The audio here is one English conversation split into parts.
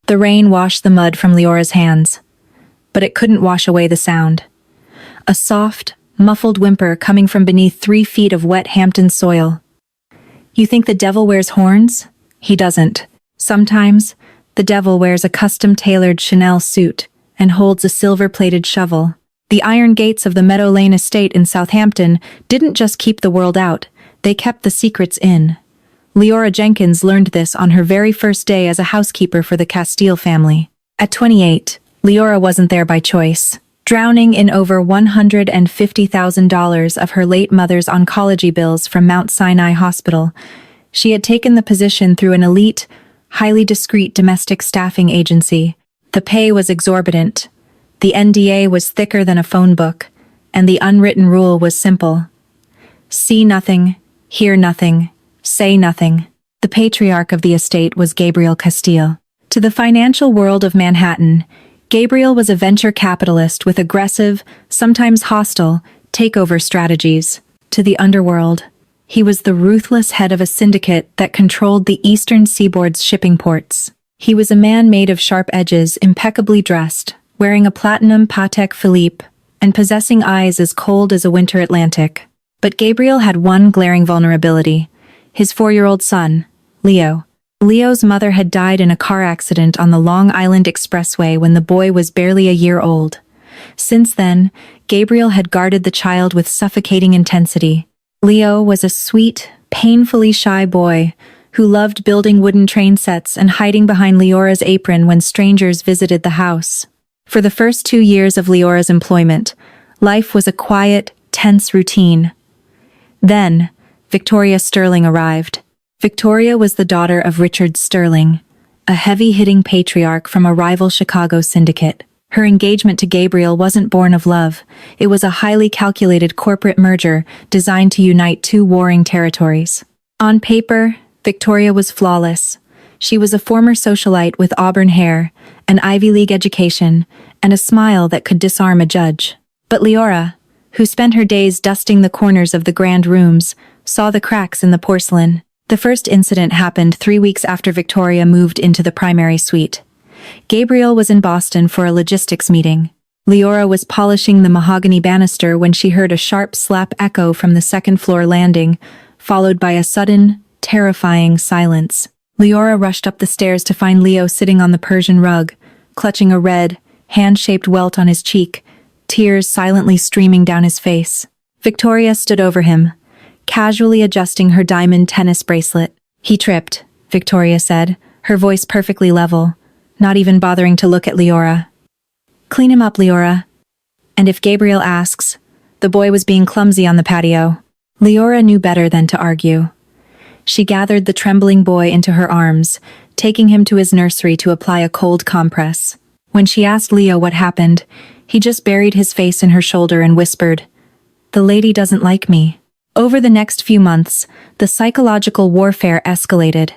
The rain washed the mud from Leora's hands, but it couldn't wash away the sound. A soft, muffled whimper coming from beneath 3 feet of wet Hampton soil. You think the devil wears horns? He doesn't. Sometimes, the devil wears a custom-tailored Chanel suit and holds a silver-plated shovel. The iron gates of the Meadow Lane estate in Southampton didn't just keep the world out, they kept the secrets in. Leora Jenkins learned this on her very first day as a housekeeper for the Castile family. At 28, Leora wasn't there by choice. Drowning in over $150,000 of her late mother's oncology bills from Mount Sinai Hospital, she had taken the position through an elite, highly discreet domestic staffing agency. The pay was exorbitant. The NDA was thicker than a phone book, and the unwritten rule was simple. See nothing, hear nothing, say nothing. The patriarch of the estate was Gabriel Castile. To the financial world of Manhattan, Gabriel was a venture capitalist with aggressive, sometimes hostile, takeover strategies. To the underworld, he was the ruthless head of a syndicate that controlled the eastern seaboard's shipping ports. He was a man made of sharp edges, impeccably dressed, wearing a platinum Patek Philippe, and possessing eyes as cold as a winter Atlantic. But Gabriel had one glaring vulnerability: his 4-year-old son, Leo. Leo's mother had died in a car accident on the Long Island Expressway when the boy was barely a year old. Since then, Gabriel had guarded the child with suffocating intensity. Leo was a sweet, painfully shy boy who loved building wooden train sets and hiding behind Leora's apron when strangers visited the house. For the first 2 years of Leora's employment, life was a quiet, tense routine. Then, Victoria Sterling arrived. Victoria was the daughter of Richard Sterling, a heavy-hitting patriarch from a rival Chicago syndicate. Her engagement to Gabriel wasn't born of love. It was a highly calculated corporate merger designed to unite 2 warring territories. On paper, Victoria was flawless. She was a former socialite with auburn hair, an Ivy League education, and a smile that could disarm a judge. But Leora, who spent her days dusting the corners of the grand rooms, saw the cracks in the porcelain. The first incident happened 3 weeks after Victoria moved into the primary suite. Gabriel was in Boston for a logistics meeting. Leora was polishing the mahogany banister when she heard a sharp slap echo from the second-floor landing, followed by a sudden, terrifying silence. Leora rushed up the stairs to find Leo sitting on the Persian rug, clutching a red, hand-shaped welt on his cheek, tears silently streaming down his face. Victoria stood over him, casually adjusting her diamond tennis bracelet. "He tripped," Victoria said, her voice perfectly level, not even bothering to look at Leora. "Clean him up, Leora. And if Gabriel asks, the boy was being clumsy on the patio." Leora knew better than to argue. She gathered the trembling boy into her arms, taking him to his nursery to apply a cold compress. When she asked Leo what happened, he just buried his face in her shoulder and whispered, "The lady doesn't like me." Over the next few months, the psychological warfare escalated.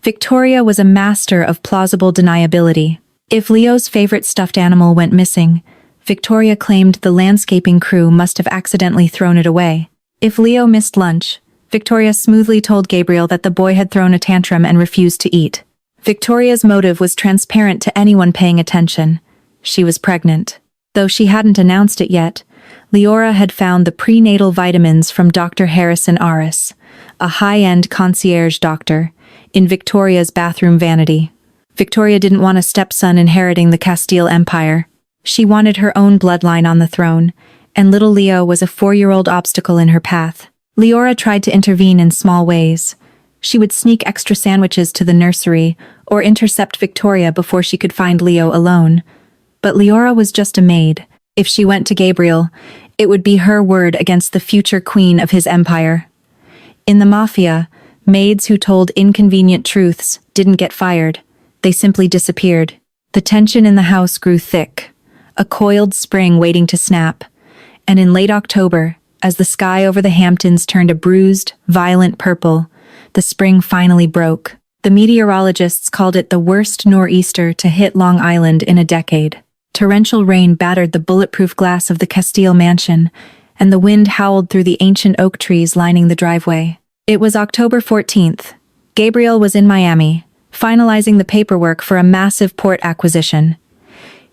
Victoria was a master of plausible deniability. If Leo's favorite stuffed animal went missing, Victoria claimed the landscaping crew must have accidentally thrown it away. If Leo missed lunch, Victoria smoothly told Gabriel that the boy had thrown a tantrum and refused to eat. Victoria's motive was transparent to anyone paying attention. She was pregnant. Though she hadn't announced it yet, Leora had found the prenatal vitamins from Dr. Harrison Aris, a high-end concierge doctor, in Victoria's bathroom vanity. Victoria didn't want a stepson inheriting the Castile Empire. She wanted her own bloodline on the throne, and little Leo was a 4-year-old obstacle in her path. Leora tried to intervene in small ways. She would sneak extra sandwiches to the nursery or intercept Victoria before she could find Leo alone. But Leora was just a maid. If she went to Gabriel, it would be her word against the future queen of his empire. In the Mafia, maids who told inconvenient truths didn't get fired. They simply disappeared. The tension in the house grew thick, a coiled spring waiting to snap. And in late October, as the sky over the Hamptons turned a bruised, violent purple, the spring finally broke. The meteorologists called it the worst nor'easter to hit Long Island in a decade. Torrential rain battered the bulletproof glass of the Castile mansion, and the wind howled through the ancient oak trees lining the driveway. It was October 14th. Gabriel was in Miami, finalizing the paperwork for a massive port acquisition.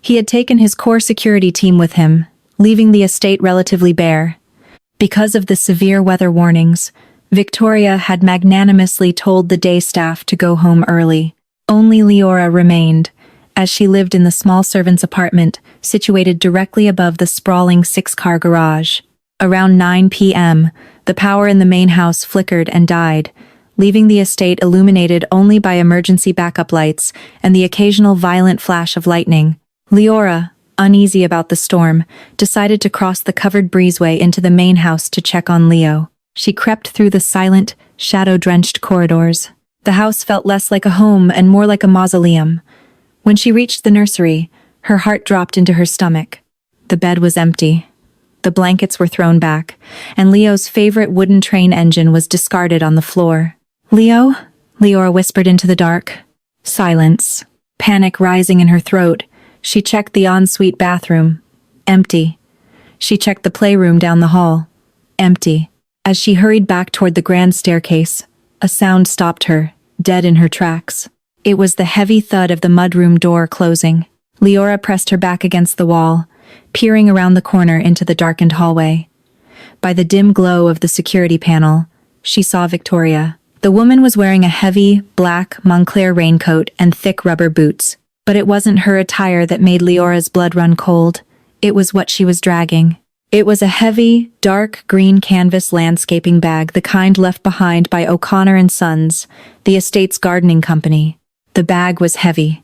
He had taken his core security team with him, leaving the estate relatively bare. Because of the severe weather warnings, Victoria had magnanimously told the day staff to go home early. Only Leora remained, as she lived in the small servant's apartment situated directly above the sprawling 6-car garage. Around 9 p.m., the power in the main house flickered and died, leaving the estate illuminated only by emergency backup lights and the occasional violent flash of lightning. Leora, uneasy about the storm, decided to cross the covered breezeway into the main house to check on Leo. She crept through the silent, shadow-drenched corridors. The house felt less like a home and more like a mausoleum. When she reached the nursery, her heart dropped into her stomach. The bed was empty. The blankets were thrown back, and Leo's favorite wooden train engine was discarded on the floor. "Leo?" Leora whispered into the dark. Silence. Panic rising in her throat, she checked the ensuite bathroom. Empty. She checked the playroom down the hall. Empty. As she hurried back toward the grand staircase, a sound stopped her, dead in her tracks. It was the heavy thud of the mudroom door closing. Leora pressed her back against the wall, peering around the corner into the darkened hallway. By the dim glow of the security panel, she saw Victoria. The woman was wearing a heavy, black Moncler raincoat and thick rubber boots. But it wasn't her attire that made Leora's blood run cold. It was what she was dragging. It was a heavy, dark green canvas landscaping bag, the kind left behind by O'Connor and Sons, the estate's gardening company. The bag was heavy.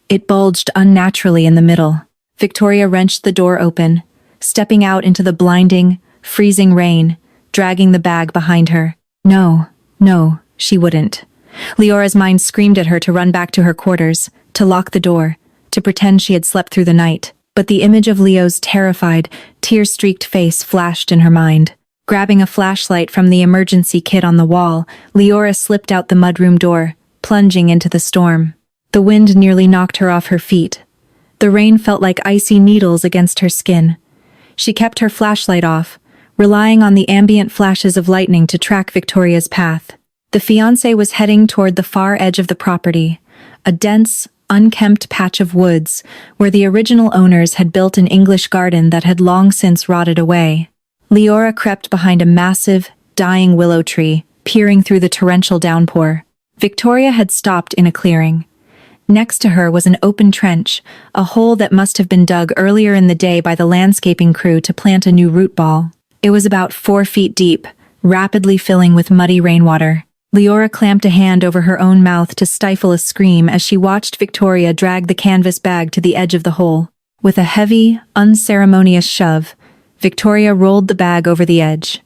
It bulged unnaturally in the middle. Victoria wrenched the door open, stepping out into the blinding, freezing rain, dragging the bag behind her. No, she wouldn't. Leora's mind screamed at her to run back to her quarters, to lock the door, to pretend she had slept through the night. But the image of Leo's terrified, tear-streaked face flashed in her mind. Grabbing a flashlight from the emergency kit on the wall, Leora slipped out the mudroom door, plunging into the storm. The wind nearly knocked her off her feet. The rain felt like icy needles against her skin. She kept her flashlight off, relying on the ambient flashes of lightning to track Victoria's path. The fiancé was heading toward the far edge of the property, a dense, unkempt patch of woods where the original owners had built an English garden that had long since rotted away. Leora crept behind a massive, dying willow tree, peering through the torrential downpour. Victoria had stopped in a clearing. Next to her was an open trench, a hole that must have been dug earlier in the day by the landscaping crew to plant a new root ball. It was about 4 feet deep, rapidly filling with muddy rainwater. Leora clamped a hand over her own mouth to stifle a scream as she watched Victoria drag the canvas bag to the edge of the hole. With a heavy, unceremonious shove, Victoria rolled the bag over the edge.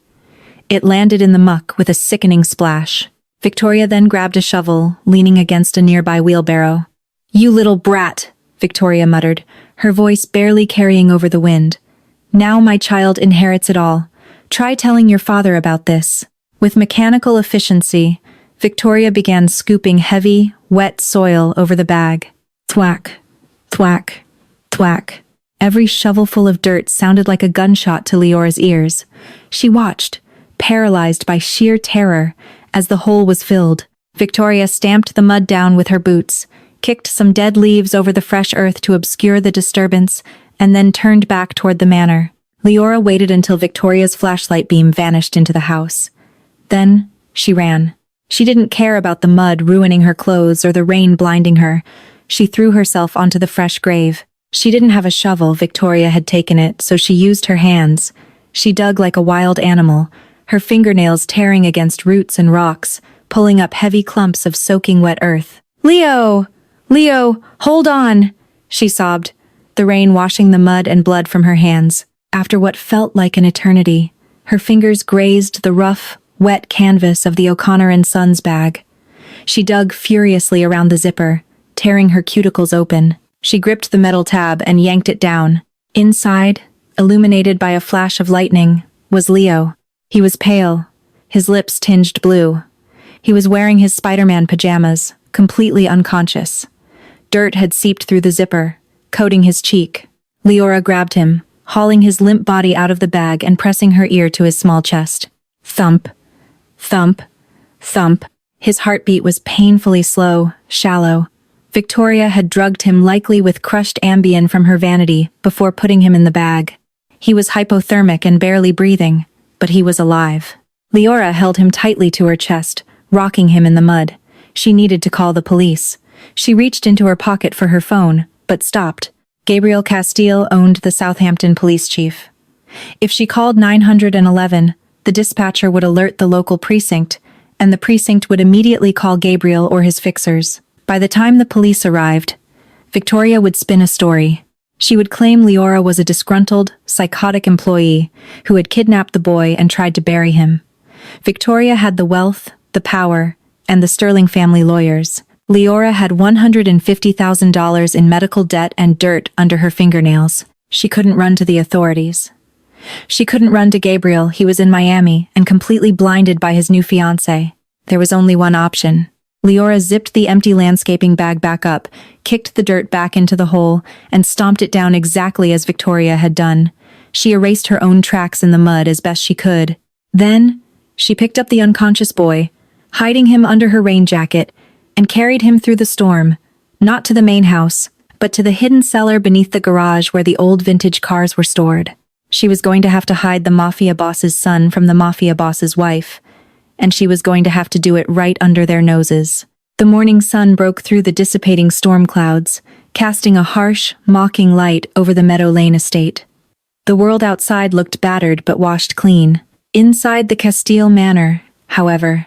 It landed in the muck with a sickening splash. Victoria then grabbed a shovel, leaning against a nearby wheelbarrow. "You little brat," Victoria muttered, her voice barely carrying over the wind. "Now my child inherits it all. Try telling your father about this." With mechanical efficiency, Victoria began scooping heavy, wet soil over the bag. Thwack, thwack, thwack. Every shovelful of dirt sounded like a gunshot to Leora's ears. She watched, paralyzed by sheer terror, as the hole was filled. Victoria stamped the mud down with her boots, kicked some dead leaves over the fresh earth to obscure the disturbance, and then turned back toward the manor. Leora waited until Victoria's flashlight beam vanished into the house. Then, she ran. She didn't care about the mud ruining her clothes or the rain blinding her. She threw herself onto the fresh grave. She didn't have a shovel, Victoria had taken it, so she used her hands. She dug like a wild animal, her fingernails tearing against roots and rocks, pulling up heavy clumps of soaking wet earth. "Leo! Leo, hold on!" she sobbed, the rain washing the mud and blood from her hands. After what felt like an eternity, her fingers grazed the rough, wet canvas of the O'Connor and Sons bag. She dug furiously around the zipper, tearing her cuticles open. She gripped the metal tab and yanked it down. Inside, illuminated by a flash of lightning, was Leo. He was pale, his lips tinged blue. He was wearing his Spider-Man pajamas, completely unconscious. Dirt had seeped through the zipper, coating his cheek. Leora grabbed him, hauling his limp body out of the bag and pressing her ear to his small chest. Thump. Thump, thump. His heartbeat was painfully slow, shallow. Victoria had drugged him likely with crushed Ambien from her vanity before putting him in the bag. He was hypothermic and barely breathing, but he was alive. Leora held him tightly to her chest, rocking him in the mud. She needed to call the police. She reached into her pocket for her phone, but stopped. Gabriel Castile owned the Southampton police chief. If she called 911, the dispatcher would alert the local precinct, and the precinct would immediately call Gabriel or his fixers. By the time the police arrived, Victoria would spin a story. She would claim Leora was a disgruntled, psychotic employee who had kidnapped the boy and tried to bury him. Victoria had the wealth, the power, and the Sterling family lawyers. Leora had $150,000 in medical debt and dirt under her fingernails. She couldn't run to the authorities. She couldn't run to Gabriel. He was in Miami and completely blinded by his new fiancée. There was only one option. Leora zipped the empty landscaping bag back up, kicked the dirt back into the hole, and stomped it down exactly as Victoria had done. She erased her own tracks in the mud as best she could. Then, she picked up the unconscious boy, hiding him under her rain jacket, and carried him through the storm, not to the main house, but to the hidden cellar beneath the garage where the old vintage cars were stored. She was going to have to hide the Mafia boss's son from the Mafia boss's wife, and she was going to have to do it right under their noses. The morning sun broke through the dissipating storm clouds, casting a harsh, mocking light over the Meadow Lane estate. The world outside looked battered but washed clean. Inside the Castile Manor, however,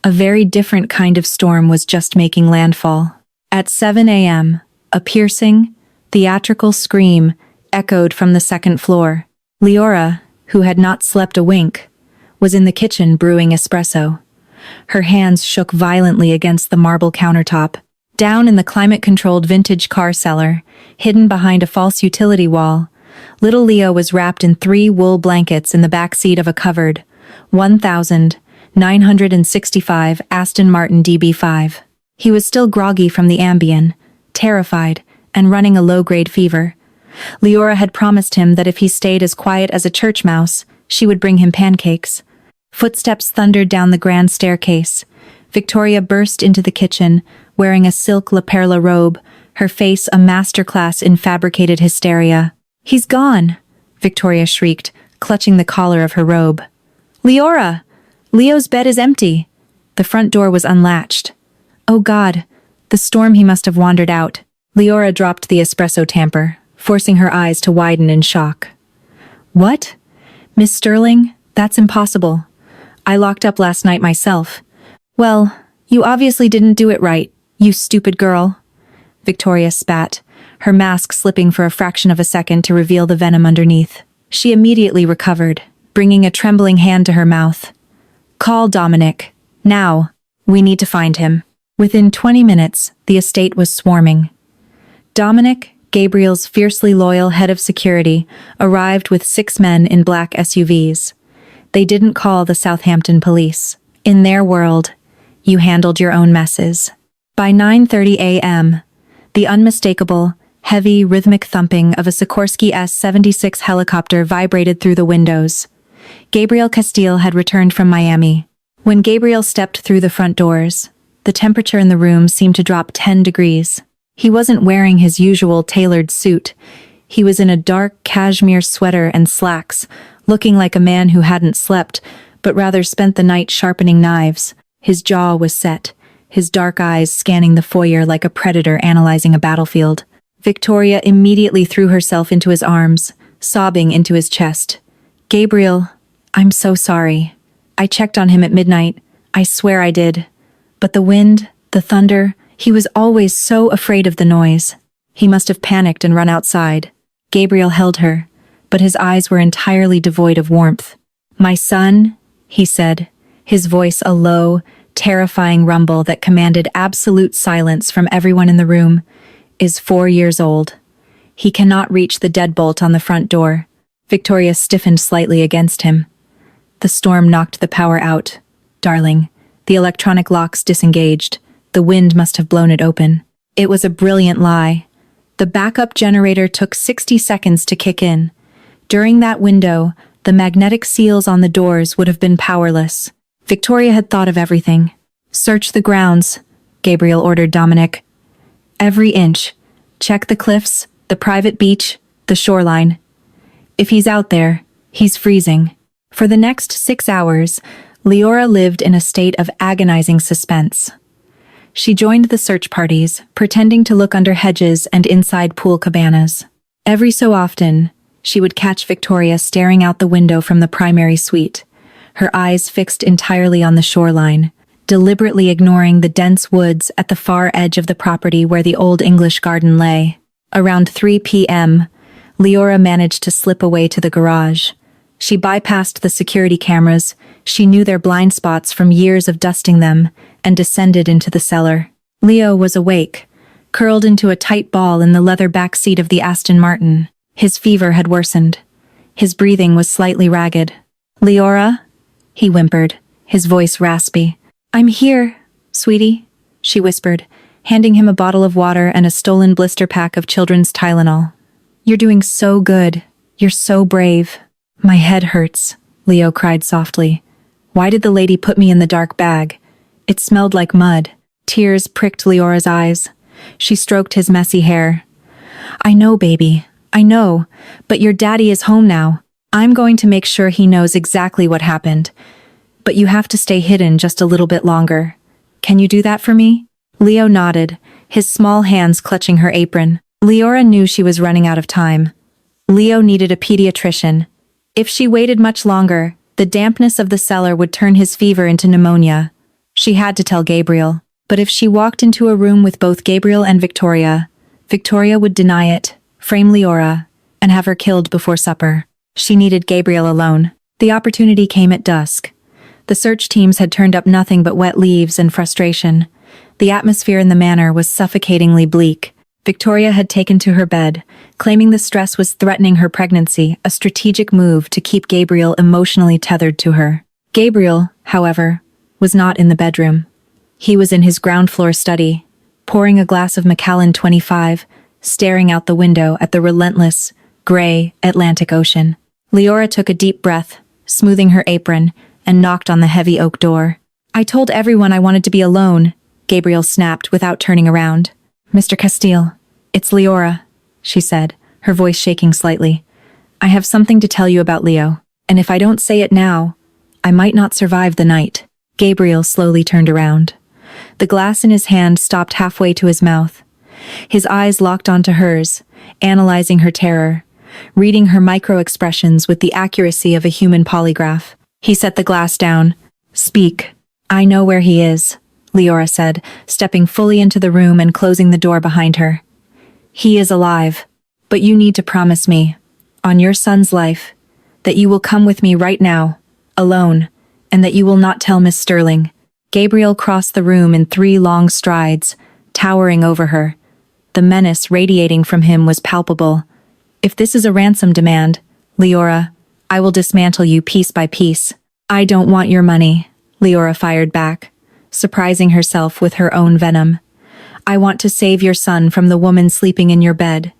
a very different kind of storm was just making landfall. At 7 a.m., a piercing, theatrical scream echoed from the second floor. Leora, who had not slept a wink, was in the kitchen brewing espresso. Her hands shook violently against the marble countertop. Down in the climate-controlled vintage car cellar, hidden behind a false utility wall, little Leo was wrapped in 3 wool blankets in the back seat of a covered 1965 Aston Martin DB5. He was still groggy from the Ambien, terrified, and running a low-grade fever. Leora had promised him that if he stayed as quiet as a church mouse, she would bring him pancakes. Footsteps thundered down the grand staircase. Victoria burst into the kitchen, wearing a silk La Perla robe, her face a masterclass in fabricated hysteria. "He's gone!" Victoria shrieked, clutching the collar of her robe. "Leora! Leo's bed is empty!" The front door was unlatched. Oh God, the storm he must have wandered out. Leora dropped the espresso tamper, forcing her eyes to widen in shock. "What? Miss Sterling? That's impossible. I locked up last night myself." "Well, you obviously didn't do it right, you stupid girl." Victoria spat, her mask slipping for a fraction of a second to reveal the venom underneath. She immediately recovered, bringing a trembling hand to her mouth. "Call Dominic. Now. We need to find him." Within 20 minutes, the estate was swarming. Dominic, Gabriel's fiercely loyal head of security, arrived with 6 men in black SUVs. They didn't call the Southampton police. In their world, you handled your own messes. By 9:30 a.m., the unmistakable, heavy, rhythmic thumping of a Sikorsky S-76 helicopter vibrated through the windows. Gabriel Castile had returned from Miami. When Gabriel stepped through the front doors, the temperature in the room seemed to drop 10 degrees. He wasn't wearing his usual tailored suit. He was in a dark cashmere sweater and slacks, looking like a man who hadn't slept, but rather spent the night sharpening knives. His jaw was set, his dark eyes scanning the foyer like a predator analyzing a battlefield. Victoria immediately threw herself into his arms, sobbing into his chest. "Gabriel, I'm so sorry. I checked on him at midnight. I swear I did. But the wind, the thunder, he was always so afraid of the noise. He must have panicked and run outside." Gabriel held her, but his eyes were entirely devoid of warmth. "My son," he said, his voice a low, terrifying rumble that commanded absolute silence from everyone in the room, "is 4 years old. He cannot reach the deadbolt on the front door." Victoria stiffened slightly against him. "The storm knocked the power out, darling. The electronic locks disengaged. The wind must have blown it open." It was a brilliant lie. The backup generator took 60 seconds to kick in. During that window, the magnetic seals on the doors would have been powerless. Victoria had thought of everything. Search the grounds, Gabriel ordered Dominic. Every inch. Check the cliffs, the private beach, the shoreline. If he's out there, he's freezing. For the next 6 hours, Leora lived in a state of agonizing suspense. She joined the search parties, pretending to look under hedges and inside pool cabanas. Every so often, she would catch Victoria staring out the window from the primary suite, her eyes fixed entirely on the shoreline, deliberately ignoring the dense woods at the far edge of the property where the old English garden lay. Around 3 p.m., Leora managed to slip away to the garage. She bypassed the security cameras, she knew their blind spots from years of dusting them, and descended into the cellar. Leo was awake, curled into a tight ball in the leather back seat of the Aston Martin. His fever had worsened. His breathing was slightly ragged. "Leora?" he whimpered, his voice raspy. "I'm here, sweetie," she whispered, handing him a bottle of water and a stolen blister pack of children's Tylenol. "You're doing so good. You're so brave." "My head hurts," Leo cried softly. "Why did the lady put me in the dark bag? It smelled like mud." Tears pricked Leora's eyes. She stroked his messy hair. "I know, baby. I know. But your daddy is home now. I'm going to make sure he knows exactly what happened. But you have to stay hidden just a little bit longer. Can you do that for me?" Leo nodded, his small hands clutching her apron. Leora knew she was running out of time. Leo needed a pediatrician. If she waited much longer, the dampness of the cellar would turn his fever into pneumonia. She had to tell Gabriel. But if she walked into a room with both Gabriel and Victoria, Victoria would deny it, frame Leora, and have her killed before supper. She needed Gabriel alone. The opportunity came at dusk. The search teams had turned up nothing but wet leaves and frustration. The atmosphere in the manor was suffocatingly bleak. Victoria had taken to her bed, claiming the stress was threatening her pregnancy, a strategic move to keep Gabriel emotionally tethered to her. Gabriel, however, was not in the bedroom. He was in his ground floor study, pouring a glass of Macallan 25, staring out the window at the relentless, gray Atlantic Ocean. Leora took a deep breath, smoothing her apron, and knocked on the heavy oak door. "I told everyone I wanted to be alone," Gabriel snapped without turning around. "Mr. Castile, it's Leora," she said, her voice shaking slightly. "I have something to tell you about Leo, and if I don't say it now, I might not survive the night." Gabriel slowly turned around. The glass in his hand stopped halfway to his mouth. His eyes locked onto hers, analyzing her terror, reading her micro-expressions with the accuracy of a human polygraph. He set the glass down. "Speak." "I know where he is," Leora said, stepping fully into the room and closing the door behind her. "He is alive. But you need to promise me, on your son's life, that you will come with me right now, alone, and that you will not tell Miss Sterling." Gabriel crossed the room in 3 long strides, towering over her. The menace radiating from him was palpable. "If this is a ransom demand, Leora, I will dismantle you piece by piece." "I don't want your money," Leora fired back, surprising herself with her own venom. "I want to save your son from the woman sleeping in your bed.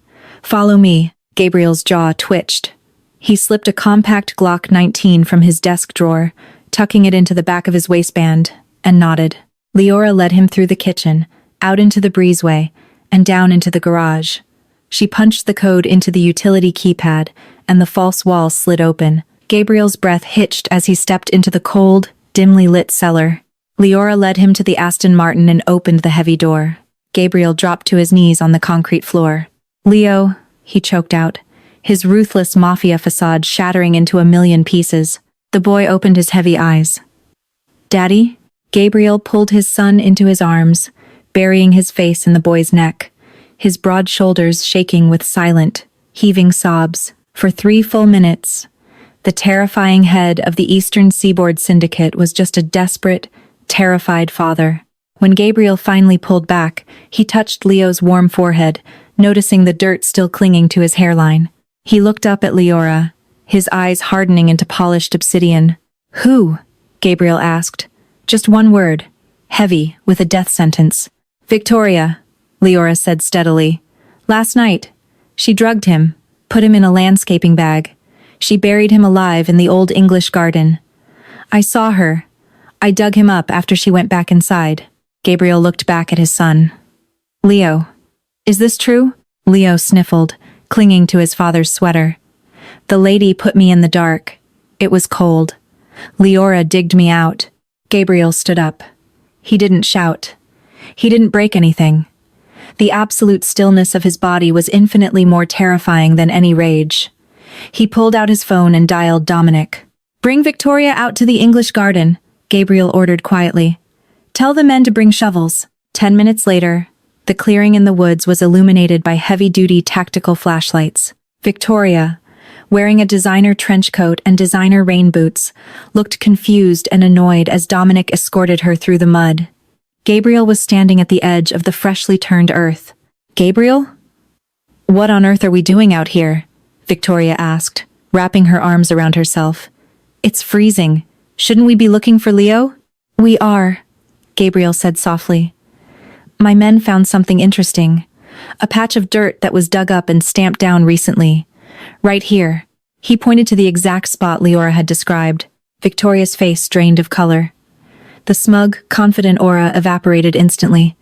Follow me." Gabriel's jaw twitched. He slipped a compact Glock 19 from his desk drawer, tucking it into the back of his waistband, and nodded. Leora led him through the kitchen, out into the breezeway, and down into the garage. She punched the code into the utility keypad, and the false wall slid open. Gabriel's breath hitched as he stepped into the cold, dimly lit cellar. Leora led him to the Aston Martin and opened the heavy door. Gabriel dropped to his knees on the concrete floor. "Leo," he choked out, his ruthless Mafia facade shattering into a million pieces. The boy opened his heavy eyes. "Daddy?" Gabriel pulled his son into his arms, burying his face in the boy's neck, his broad shoulders shaking with silent, heaving sobs. For 3 full minutes, the terrifying head of the Eastern Seaboard Syndicate was just a desperate, terrified father. When Gabriel finally pulled back, he touched Leo's warm forehead, noticing the dirt still clinging to his hairline. He looked up at Leora, his eyes hardening into polished obsidian. "Who?" Gabriel asked. Just one word, heavy, with a death sentence. "Victoria," Leora said steadily. "Last night, she drugged him, put him in a landscaping bag. She buried him alive in the old English garden. I saw her. I dug him up after she went back inside. Gabriel looked back at his son. Leo, is this true? Leo sniffled, clinging to his father's sweater. The lady put me in the dark. It was cold. Leora digged me out. Gabriel stood up. He didn't shout. He didn't break anything. The absolute stillness of his body was infinitely more terrifying than any rage. He pulled out his phone and dialed Dominic. Bring Victoria out to the English garden, Gabriel ordered quietly. Tell the men to bring shovels. 10 minutes later, the clearing in the woods was illuminated by heavy-duty tactical flashlights. Victoria, wearing a designer trench coat and designer rain boots, looked confused and annoyed as Dominic escorted her through the mud. Gabriel was standing at the edge of the freshly turned earth. Gabriel? What on earth are we doing out here? Victoria asked, wrapping her arms around herself. It's freezing. Shouldn't we be looking for Leo? We are, Gabriel said softly. My men found something interesting. A patch of dirt that was dug up and stamped down recently. Right here. He pointed to the exact spot Leora had described. Victoria's face drained of color. The smug, confident aura evaporated instantly.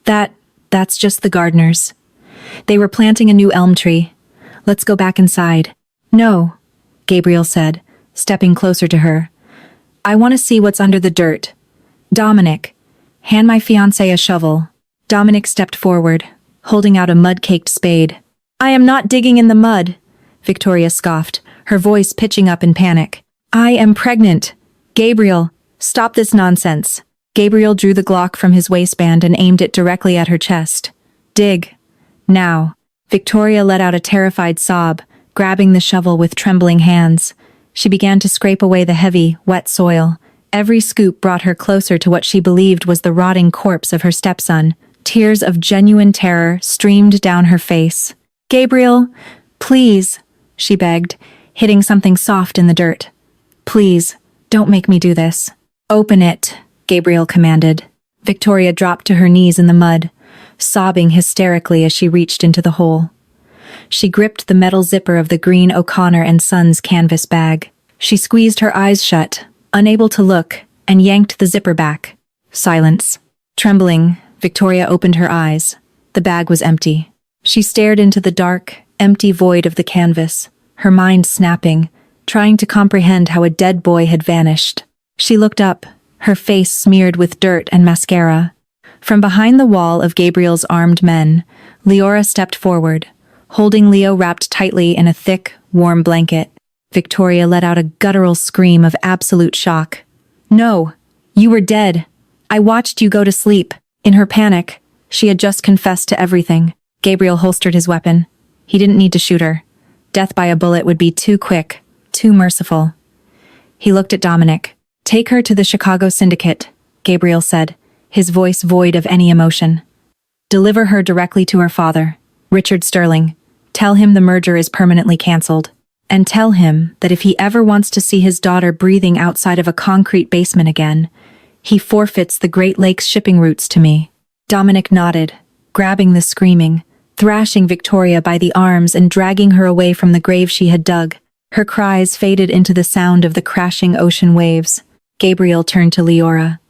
That's just the gardeners. They were planting a new elm tree. Let's go back inside. No, Gabriel said, stepping closer to her. I want to see what's under the dirt. Dominic, hand my fiancé a shovel. Dominic stepped forward, holding out a mud-caked spade. I am not digging in the mud, Victoria scoffed, her voice pitching up in panic. I am pregnant. Gabriel, stop this nonsense. Gabriel drew the Glock from his waistband and aimed it directly at her chest. Dig. Now. Victoria let out a terrified sob, grabbing the shovel with trembling hands. She began to scrape away the heavy, wet soil. Every scoop brought her closer to what she believed was the rotting corpse of her stepson. Tears of genuine terror streamed down her face. Gabriel, please, she begged, hitting something soft in the dirt. Please, don't make me do this. Open it, Gabriel commanded. Victoria dropped to her knees in the mud, sobbing hysterically as she reached into the hole. She gripped the metal zipper of the green O'Connor and Sons canvas bag. She squeezed her eyes shut, unable to look, and yanked the zipper back. Silence. Trembling, Victoria opened her eyes. The bag was empty. She stared into the dark, empty void of the canvas, her mind snapping, trying to comprehend how a dead boy had vanished. She looked up, her face smeared with dirt and mascara. From behind the wall of Gabriel's armed men, Leora stepped forward, holding Leo wrapped tightly in a thick, warm blanket. Victoria let out a guttural scream of absolute shock. No, you were dead. I watched you go to sleep. In her panic, she had just confessed to everything. Gabriel holstered his weapon. He didn't need to shoot her. Death by a bullet would be too quick, too merciful. He looked at Dominic. Take her to the Chicago Syndicate, Gabriel said, his voice void of any emotion. Deliver her directly to her father, Richard Sterling. Tell him the merger is permanently cancelled. And tell him that if he ever wants to see his daughter breathing outside of a concrete basement again, he forfeits the Great Lakes shipping routes to me. Dominic nodded, grabbing the screaming, thrashing Victoria by the arms and dragging her away from the grave she had dug. Her cries faded into the sound of the crashing ocean waves. Gabriel turned to Leora.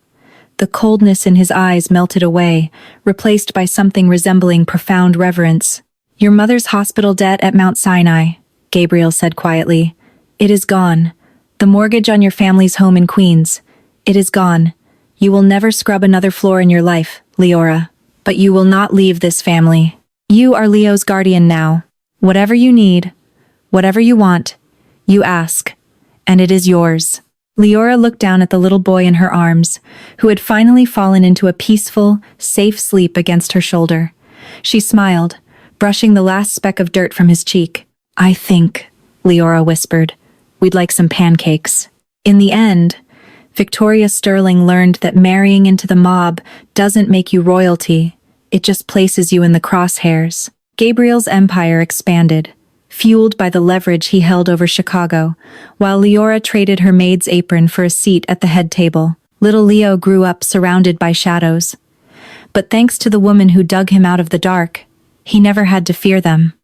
The coldness in his eyes melted away, replaced by something resembling profound reverence. Your mother's hospital debt at Mount Sinai, Gabriel said quietly. It is gone. The mortgage on your family's home in Queens. It is gone. You will never scrub another floor in your life, Leora. But you will not leave this family. You are Leo's guardian now. Whatever you need, whatever you want, you ask, and it is yours. Leora looked down at the little boy in her arms, who had finally fallen into a peaceful, safe sleep against her shoulder. She smiled, brushing the last speck of dirt from his cheek. I think, Leora whispered, we'd like some pancakes. In the end, Victoria Sterling learned that marrying into the mob doesn't make you royalty. It just places you in the crosshairs. Gabriel's empire expanded, fueled by the leverage he held over Chicago, while Leora traded her maid's apron for a seat at the head table. Little Leo grew up surrounded by shadows. But thanks to the woman who dug him out of the dark, he never had to fear them.